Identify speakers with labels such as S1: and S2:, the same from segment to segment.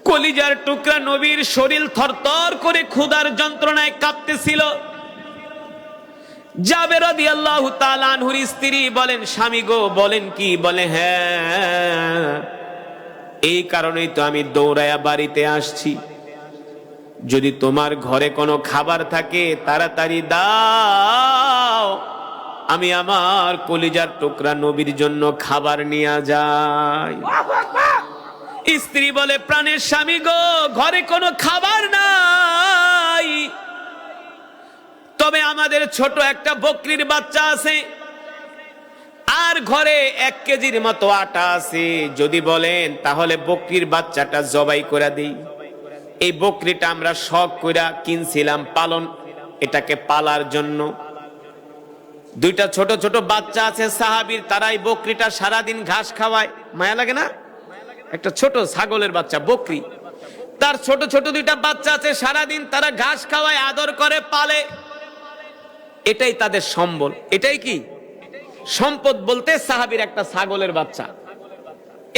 S1: কলিজার টুকরা নবীর শরীর থরথর করে ক্ষুধার যন্ত্রণায় কাঁপতেছিল। জাবের রাদিয়াল্লাহু তাআলা আনহুর স্ত্রী বলেন, স্বামী গো বলেন কি? বলে হ্যাঁ, এই কারণেই তো আমি দৌড়ায়া বাড়িতে আসছি। যদি তোমার ঘরে কোনো খাবার থাকে তাড়াতাড়ি দাও, আমি আমার কলিজার টুকরা নবীর জন্য খাবার নিয়ে যাই। স্ত্রী বলে, প্রাণের স্বামী গো, ঘরে কোনো খাবার নাই, তবে আমাদের ছোট একটা বকরির বাচ্চা আছে, আর ঘরে 1 কেজির মতো আটা আছে। যদি বলেন তাহলে বকরির বাচ্চাটা জবাই করে দিই। এই বকরিটা আমরা শখ কইরা কিনছিলাম পালন, এটাকে পালার জন্য। 2টা ছোট ছোট বাচ্চা আছে সাহাবীর, তারাই বকরিটা সারাদিন ঘাস খাওয়ায়। মায়া লাগে না? একটা ছোট ছাগলের বাচ্চা, বকরি, তার ছোট ছোট 2টা বাচ্চা আছে, সারাদিন তারা ঘাস খাওয়ায়, আদর করে, পালে। এটাই তাদের সম্বল। এটাই কি সম্পদ? বলতে সাহাবীর একটা ছাগলের বাচ্চা,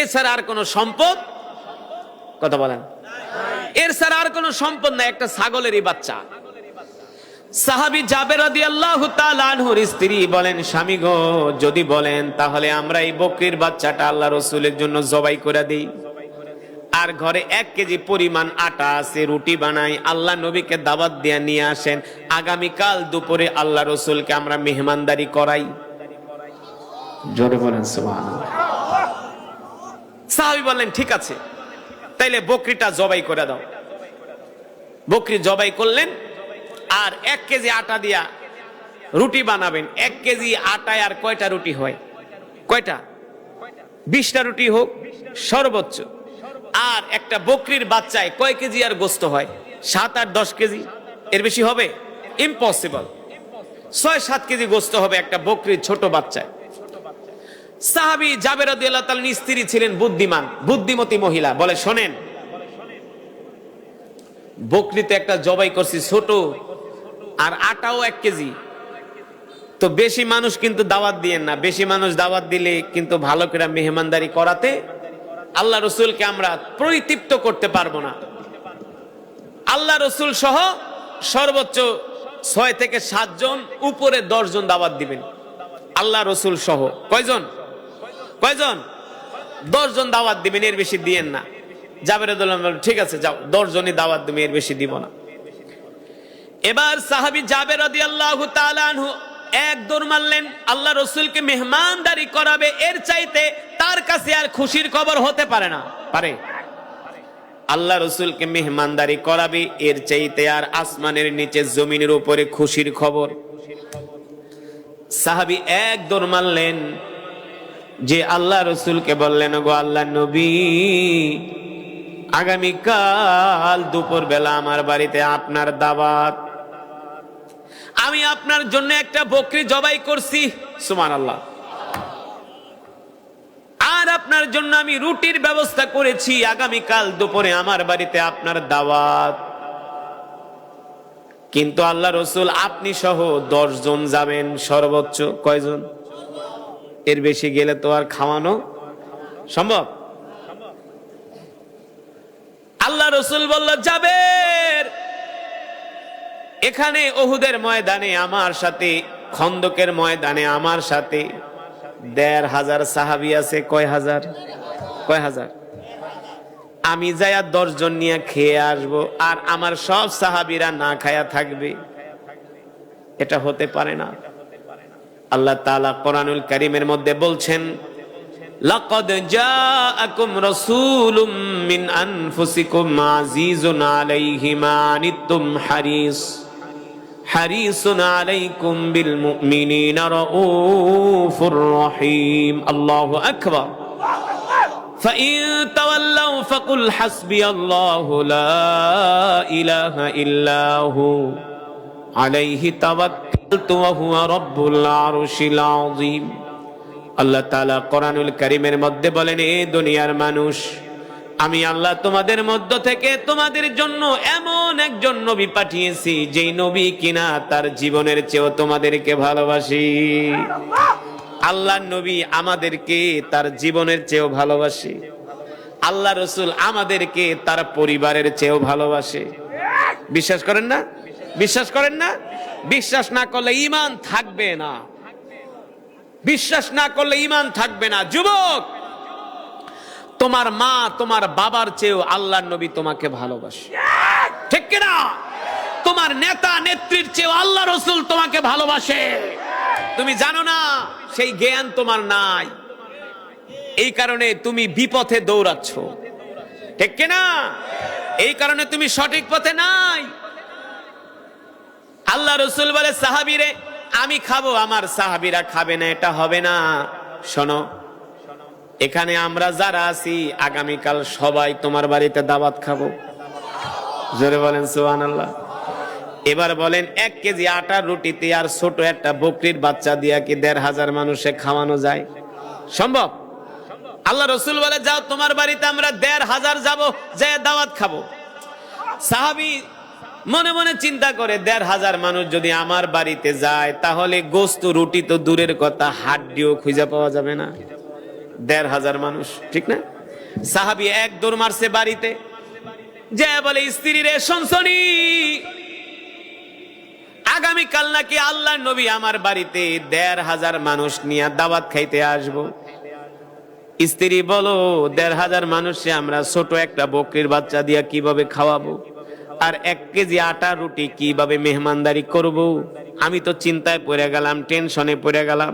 S1: এছাড়া আর কোনো সম্পদ, কথা বলেন, এর ছাড়া আর কোনো সম্পদ নাই, একটা ছাগলেরই বাচ্চা। সাহাবী জাবের রাদিয়াল্লাহু তাআলা আনহুর স্ত্রী বলেন, স্বামী গো যদি বলেন তাহলে আমরা এই বকরির বাচ্চাটা আল্লাহ রাসূলের জন্য জবাই করে দেই, আর ঘরে 1 কেজি পরিমাণ আটা আছে, রুটি বানাই, আল্লাহ নবীকে দাওয়াত দিয়ে নিয়ে আসেন, আগামীকাল দুপুরে আল্লাহ রাসূলকে আমরা মেহমানদারি করাই। জোরে বলেন সুবহানাল্লাহ। সাহাবী বললেন, ঠিক আছে, তাইলে বকরিটা জবাই করে দাও। বকরি জবাই করলেন, আর 1 কেজি আটা দিয়া রুটি বানাবেন। 1 কেজি আটায় আর কয়টা রুটি হয়? কয়টা? 20টা রুটি হোক সর্বোচ্চ। আর একটা বকরির বাচ্চায় কয় কেজি আর গোস্ত হয়? 7 আর 10 কেজি, এর বেশি হবে? ইম্পসিবল। 6-7 কেজি গোস্ত হবে একটা বকরির ছোট বাচ্চায়। সাহাবী জাবের রাদিয়াল্লাহু তাআলার স্ত্রী ছিলেন বুদ্ধিমান, বুদ্ধিমতী মহিলা, বলে, শোনেন, বকরিতে একটা জবাই করছি ছোট, আর আটাও 1 কেজি, তো বেশি মানুষ কিন্তু দাওয়াত দিয়েন না। বেশি মানুষ দাওয়াত দিলে কিন্তু ভালো করে মেহমানদারি করাতে আল্লাহ রসুলকে আমরা পরিতৃপ্ত করতে পারবো না। আল্লাহ রসুল সহ সর্বোচ্চ 6 থেকে 7 জন, উপরে 10 জন দাওয়াত দিবেন। আল্লাহ রসুল সহ কয়জন? 10 জন দাওয়াত দিবেন, এর বেশি দিয়েন না। জাবের রাদিয়াল্লাহু তাআলা, ঠিক আছে যাও, 10 জনই দাওয়াত দিবেন, এর বেশি দিব না। এবার সাহাবী জাবের রাদিয়াল্লাহু তাআলা আনহু এক দৌড় মারলেন, আল্লাহ রসুলকে মেহমানদারি করাবে, এর চাইতে তার কাছে আর খুশির খবর হতে পারে না। পারে? আল্লাহ রসুলকে মেহমানদারি করাবে, এর চাইতে আর আসমানের নিচে জমিনের উপরে খুশির খবর। সাহাবী এক দৌড় মারলেন, যে আল্লাহ রসুলকে বললেন, গো আল্লাহ নবী, আগামীকাল দুপুর বেলা আমার বাড়িতে আপনার দাওয়াত, আমি আপনার জন্য একটা বকরি জবাই করছি, সুবহানাল্লাহ, আর আপনার জন্য আমি রুটির ব্যবস্থা করেছি, আগামীকাল দুপুরে আমার বাড়িতে আপনার দাওয়াত। কিন্তু আল্লাহ রসুল আপনি সহ 10 জন যাবেন সর্বোচ্চ। কয়জন? এর বেশি গেলে তো আর খাওয়ানো সম্ভব? আল্লাহ রসুল বলল, জাবের, এখানে উহুদের ময়দানে আমার সাথে, খন্দকের ময়দানে আমার সাথে 1500 সাহাবী আছে। কয় হাজার? আমি যায়া 10 জন নিয়ে খেয়ে আসবো, আর আমার সব সাহাবীরা না খায়া থাকবে? এটা হতে পারে না। আল্লাহ তাআলা কোরআনুল কারীমের মধ্যে বলছেন, লাকাদ জাআকুম রাসূলুম মিন আনফুসিকুম আজিজুন আলাইহি মা আনিতুম হারিসুন আলাইকুম বিল মুমিনিনা রাউফুর রহিম। আল্লাহু আকবার। ফাইন তাওয়াল্লাউ ফাকুল হাসবিয়াল্লাহু লা ইলাহা ইল্লাহু আলাইহি তাওয়াক্কালতু ওয়া হুয়া রাব্বুল আরশিল আযীম। আল্লাহ তাআলা কোরআনুল কারীমের মধ্যে বলেন, এ দুনিয়ার মানুষ, আমি আল্লাহ তোমাদের মধ্য থেকে তোমাদের জন্য এমন একজন নবী পাঠিয়েছি, যেই নবী কিনা তার জীবনের চেয়েও তোমাদেরকে ভালোবাসি। আল্লাহর নবী আমাদেরকে তার জীবনের চেয়েও ভালোবাসি। আল্লাহ রসুল আমাদেরকে তার পরিবারের চেয়েও ভালোবাসে। বিশ্বাস করেন না? বিশ্বাস করেন না? বিশ্বাস না করলে ঈমান থাকবে না। বিশ্বাস না করলে ঈমান থাকবে না। যুবক, তোমার মা তোমার বাবার চেয়েও আল্লাহর নবী তোমাকে ভালোবাসে, ঠিক কিনা? তোমার নেতা নেত্রীর চেয়েও আল্লাহ রসুল তোমাকে ভালোবাসে। তুমি জানো না, সেই জ্ঞান তোমার নাই। এই কারণে তুমি বিপথে দৌড়াচ্ছ, ঠিক কিনা? এই কারণে তুমি সঠিক পথে নাই। আল্লাহ রসুল বলে সাহাবীরে, আমি খাবো, আমার সাহাবীরা খাবে না, এটা হবে না। শোনো, এখানে আমরা যারা আছি আগামীকাল সবাই তোমার বাড়িতে দাওয়াত খাবো। জোরে বলেন সুবহানাল্লাহ। এবার বলেন, 1 কেজি আটার রুটিতে আর ছোট একটা বকরির বাচ্চা দিয়া কি 1500 মানুষে খাওয়ানো যায়? সম্ভব? আল্লাহ রসুল বলে, যাও তোমার বাড়িতে আমরা 1500 যাবো, যে দাওয়াত খাবো। সাহাবী মনে মনে চিন্তা করে, 1500 মানুষ যদি আমার বাড়িতে যায়, তাহলে গোস্ত রুটি তো দূরের কথা, হাড্ডিও খুঁজে পাওয়া যাবে না। 1500 মানুষ, ঠিক না? সাহাবী এক দৌড় মারছে বাড়িতে, যে বলে স্ত্রী রে, শুনছনি আগামীকাল নাকি আল্লাহর নবী আমার বাড়িতে 1500 মানুষ নিয়ে দাওয়াত খাইতে আসবো। স্ত্রী বলো, 1500 মানুষে আমরা ছোট একটা বকরির বাচ্চা দিয়া কিভাবে খাওয়াবো? আর 1 কেজি আটা রুটি কিভাবে মেহমানদারি করব? আমি তো চিন্তায় পড়ে গেলাম, টেনশনে পড়ে গেলাম।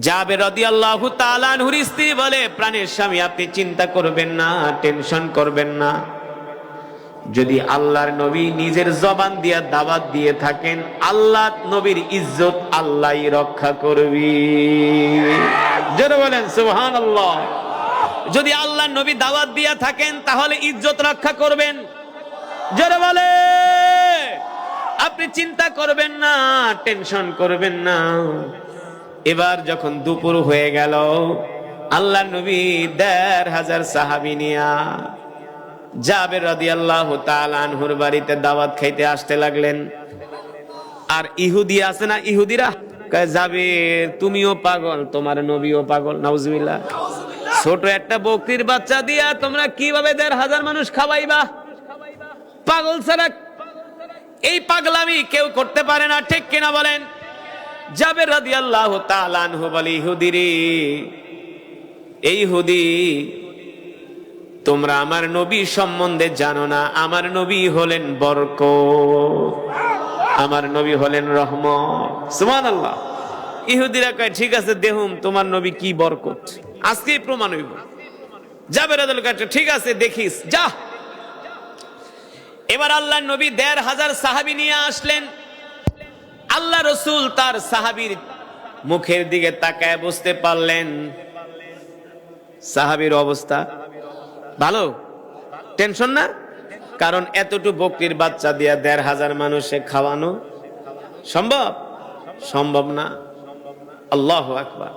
S1: জাবের রাদিয়াল্লাহু তাআলা আনহুর স্ত্রী বলে, প্রাণের স্বামী, আপনি চিন্তা করবেন না, টেনশন করবেন না। যদি আল্লাহর নবী নিজের জবান দিয়া দাওয়াত দিয়ে থাকেন, আল্লাহ নবীর ইজ্জত আল্লাহই রক্ষা করবে। জোরে বলেন সুবহানাল্লাহ। যদি আল্লাহর নবী দাওয়াত দিয়া থাকেন, তাহলে ইজ্জত রক্ষা করবেন। জোরে বলে, আপনি চিন্তা করবেন না, টেনশন করবেন না। এবার যখন দুপুর হয়ে গেল, আল্লাহর নবী 1500 সাহাবী নিয়া জাবের রাদিয়াল্লাহু তাআলা আনহুর বাড়িতে দাওয়াত খাইতে আসতে লাগলেন। আর ইহুদি আছে না, ইহুদিরা কয়, জাবের তুমিও পাগল, তোমার নবীও পাগল। নাউজুবিল্লাহ। ছোট একটা বকরির বাচ্চা দিয়া তোমরা কিভাবে 1500 মানুষ খাওয়াইবা? পাগল ছাড়া এই পাগলামি কেউ করতে পারে না, ঠিক কিনা বলেন? জাবের রাদিয়াল্লাহু তাআলা আনহু বলে, ইহুদি রে, এই ইহুদি, তোমরা আমার নবী সম্বন্ধে জানো না। আমার নবী হলেন বরকত, আমার নবী হলেন রহমত। সুবহানাল্লাহ। ইহুদিরা কয়, ঠিক আছে, দেহুম তোমার নবী কি বরকত, আজকেই প্রমাণ হইব। জাবের রাদিয়াল্লাহু তাআলা, ঠিক আছে, দেখিস, যা। এবার আল্লাহর নবী 1500 সাহাবী নিয়ে আসলেন। আল্লাহ রসুল তার সাহাবীর মুখের দিকে তাকায় বুঝতে পারলেন সাহাবীর অবস্থা ভালো। টেনশন না, কারণ এতটুকু বকরির বাচ্চা দিয়া 1500 মানুষে খাওয়ানো সম্ভব? সম্ভব না। আল্লাহু আকবার।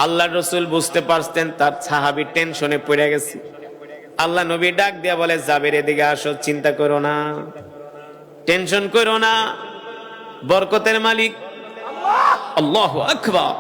S1: আল্লাহ রসুল বুঝতে পারতেন তার সাহাবী টেনশনে পড়ে গেছে। আল্লাহ নবী ডাক দিয়া বলে, জাবের এদিকে আসো, চিন্তা করো না, টেনশন করো না, বরকতের মালিক আল্লাহু আকবার।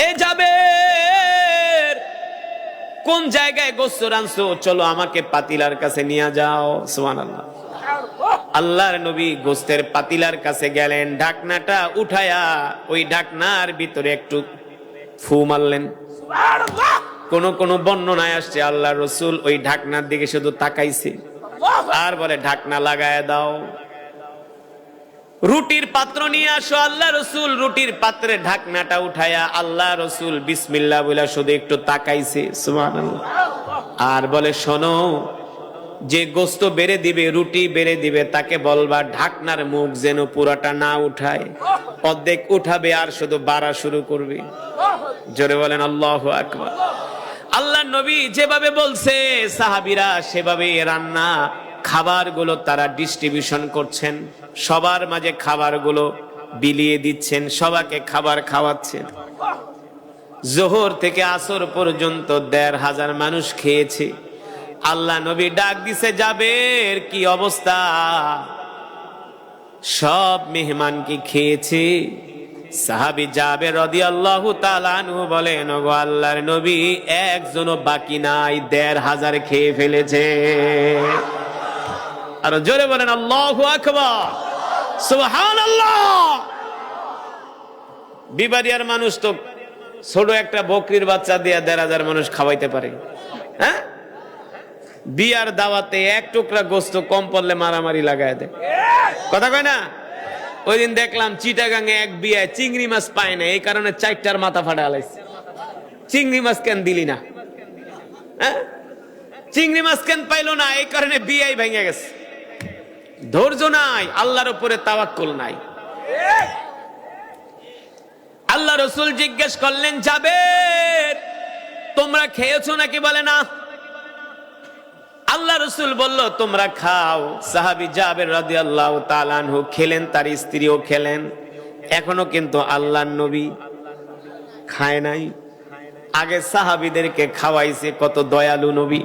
S1: এ জাবের, কোন জায়গায় গোস্ত রানছো? চলো আমাকে পাতিলার কাছে নিয়ে যাও। সুবহানাল্লাহ। আল্লাহর নবী গোস্তের পাতিলার কাছে গেলেন, ঢাকনাটা উঠায়া ওই ঢাকনার ভিতরে একটু ফু মারলেন। কোন কোন বর্ণনায় আসছে আল্লাহ রসুল ওই ঢাকনার দিকে শুধু তাকাইছে আর বলে, ঢাকনা লাগায় দাও। রুটির পাত্র নিয়ে আসো। আল্লাহ রসুল রুটির পাত্রে ঢাকনাটা উঠায়া আল্লাহ রসুল বিসমিল্লাহ বলে শুধু একটু তাকাইছে। সুবহানাল্লাহ। আর বলে, শোনো, যে গোস্ত বেড়ে দিবে, রুটি বেড়ে দিবে, তাকে বলবা ঢাকনার মুখ যেন পুরাটা না উঠায়, অর্ধেক উঠাবে আর শুধু বাড়া শুরু করবে। জোরে বলেন আল্লাহু আকবার। আল্লাহ নবী যেভাবে বলছে, সাহাবীরা সেভাবে রান্না খাবারগুলো তারা ডিস্ট্রিবিউশন করছেন, সবার মাঝে খাবারগুলো বিলিয়ে দিচ্ছেন, সবাইকে খাবার খাওয়াচ্ছেন। জোহর থেকে আসর পর্যন্ত 1500 মানুষ খেয়েছে। আল্লাহ নবী ডাক দিছে, জাবের কি অবস্থা? সব মেহমান কি খেয়েছে? সাহাবী জাবের রাদিয়াল্লাহু তাআলা আনহু বলেন, ওগো আল্লাহর নবী, একজনও বাকি নাই, ১৫০০ খেয়ে ফেলেছে। আর জোরে বলেন আল্লাহু আকবার, সুবহানাল্লাহ। বিবাড়িয়ার মানুষ তো ছোট একটা বকরির বাচ্চা দিয়ে ১৫০০ মানুষ খাওয়াইতে পারে। হ্যাঁ, বিয়ার দাওয়াতে এক টুকরা গোস্ত কম পড়লে মারামারি লাগায় দেয়, কথা কয় না? ওই দিন দেখলাম চিটাগাঙে এক বিয়ায় চিংড়ি মাছ পায় না, এই কারণে ৪টার মাথা ফাটা আলাইছে। চিংড়ি মাছ কেন দিলি না? হ্যাঁ, চিংড়ি মাছ কেন পাইলো না? এই কারণে বিয়াই ভেঙে গেছে। ধৈর্য নাই, আল্লাহর উপরে তাওয়াক্কুল নাই। আল্লাহ রাসূল জিজ্ঞেস করলেন, জাবের তোমরা খেয়েছো নাকি? বলে না। আল্লাহ রাসূল বলল, তোমরা খাও। সাহাবী জাবের রাদিয়াল্লাহু তাআলা আনহু খেলেন, তার স্ত্রীও খেলেন। এখনো কিন্তু আল্লাহর নবী খায় নাই। আগে সাহাবীদেরকে খাওয়াইছে, কত দয়ালু নবী।